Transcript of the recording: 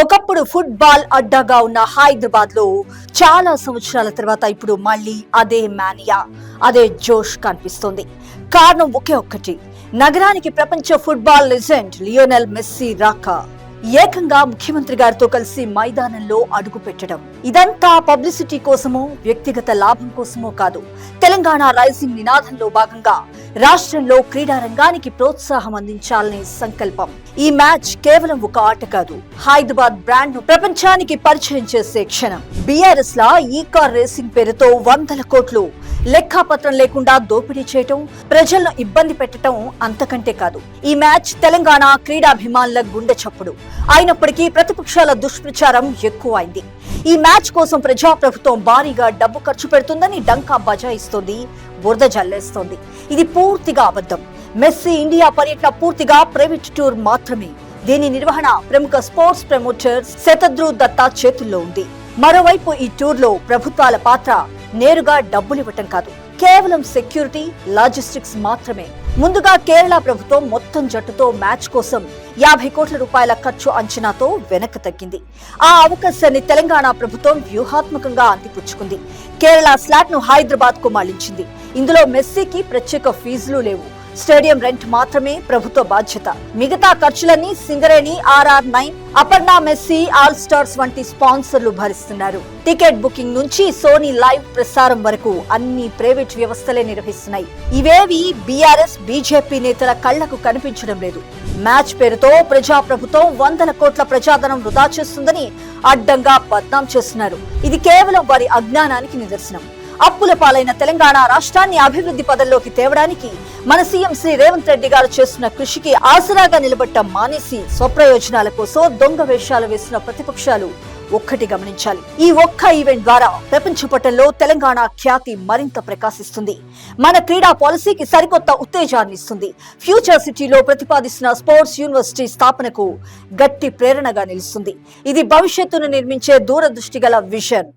ఒకప్పుడు ఫుట్బాల్ అడ్డాగా ఉన్న హైదరాబాద్ లో చాలా సంవత్సరాల తర్వాత ఇప్పుడు మళ్ళీ అదే మానియా, అదే జోష్ కనిపిస్తోంది. కారణం ఒకే ఒక్కటి, నగరానికి ప్రపంచ ఫుట్బాల్ లెజెండ్ లియోనెల్ మెస్సీ రాక. ఏకంగా ముఖ్యమంత్రి గారితో కలిసి మైదానంలో అడుగు పెట్టడం. ఇదంతా పబ్లిసిటీ కోసమో వ్యక్తిగత లాభం కోసమో కాదు. తెలంగాణ రైజింగ్ నినాదంలో భాగంగా రాష్ట్రంలో క్రీడా రంగానికి ప్రోత్సాహం అందించాలనే సంకల్పం. ఈ మ్యాచ్ కేవలం ఒక ఆట కాదు, హైదరాబాద్ బ్రాండ్ ను ప్రపంచానికి పరిచయం చేసే క్షణం. బీఆర్ఎస్ లా ఈ కార్ రేసింగ్ పేరుతో 100 కోట్లు లెక్కాపత్రం లేకుండా దోపిడీ చేయటం, ప్రజలను ఇబ్బంది పెట్టడం అంతకంటే కాదు. ఈ మ్యాచ్ తెలంగాణ క్రీడాభిమానుల గుండె చప్పుడు అయినప్పటికీ ప్రతిపక్షాల దుష్ప్రచారం ఎక్కువైంది. ఈ మ్యాచ్ కోసం ప్రజాప్రభుత్వం భారీగా డబ్బు ఖర్చు పెడుతుందని డంకా బజాయిస్తోంది, బురద జల్లేస్తోంది. ఇది పూర్తిగా అబద్ధం. మెస్సీ ఇండియా పర్యటన పూర్తిగా ప్రైవేట్ టూర్ మాత్రమే. దీని నిర్వహణ ప్రముఖ స్పోర్ట్స్ ప్రమోటర్ శతద్రు దత్తా చేతుల్లో ఉంది. మరోవైపు ఈ టూర్ లో ప్రభుత్వాల పాత్ర నేరుగా డబ్బులివ్వటం కాదు, కేవలం సెక్యూరిటీ, లాజిస్టిక్స్ మాత్రమే. ముందుగా కేరళ ప్రభుత్వం మొత్తం జట్టుతో మ్యాచ్ కోసం 50 కోట్ల రూపాయల ఖర్చు అంచనాతో వెనక్కి తగ్గింది. ఆ అవకాశాన్ని తెలంగాణ ప్రభుత్వం వ్యూహాత్మకంగా అందిపుచ్చుకుంది. కేరళ స్లాట్ ను హైదరాబాద్ కు మళ్లించింది. ఇందులో మెస్సీకి ప్రత్యేక ఫీజులు లేవు, స్టేడియం రెంట్ మాత్రమే ప్రభుత్వ బాధ్యత. మిగతా ఖర్చులన్నీ Singareni, RR9, Aparna Messi, all stars వంటి స్పాన్సర్లు భరిస్తున్నారు. టికెట్ బుకింగ్ నుంచి సోనీ లైవ్ ప్రసారం వరకు అన్ని ప్రైవేట్ వ్యవస్థలే నిర్వహిస్తున్నాయి. ఇవేవి బీఆర్ఎస్, బీజేపీ నేతల కళ్లకు కనిపించడం లేదు. మ్యాచ్ పేరుతో ప్రజాప్రభుత్వం 100 కోట్ల ప్రజాధనం వృధా చేస్తుందని అడ్డంగా బద్నాం చేస్తున్నారు. ఇది కేవలం వారి అజ్ఞానానికి నిదర్శనం. అప్పుల పాలైన తెలంగాణ రాష్ట్రాన్ని అభివృద్ధి పదంలోకి తేవడానికి మన సీఎం శ్రీ రేవంత్ రెడ్డి గారు చేస్తున్న కృషికి ఆసరాగా నిలబట్టం మానేసి స్వప్రయోజనాల కోసం దొంగ వేషాలు వేసిన ప్రతిపక్షాలు ఒక్కటి గమనించాలి. ఈ ఒక్క ఈవెంట్ ద్వారా ప్రపంచ పటంలో తెలంగాణ ఖ్యాతి మరింత ప్రకాశిస్తుంది. మన క్రీడా పాలసీకి సరికొత్త ఉత్తేజాన్ని ఇస్తుంది. ఫ్యూచర్ సిటీలో ప్రతిపాదిస్తున్న స్పోర్ట్స్ యూనివర్సిటీ స్థాపనకు గట్టి ప్రేరణగా నిలుస్తుంది. ఇది భవిష్యత్తును నిర్మించే దూరదృష్టి గల విజన్.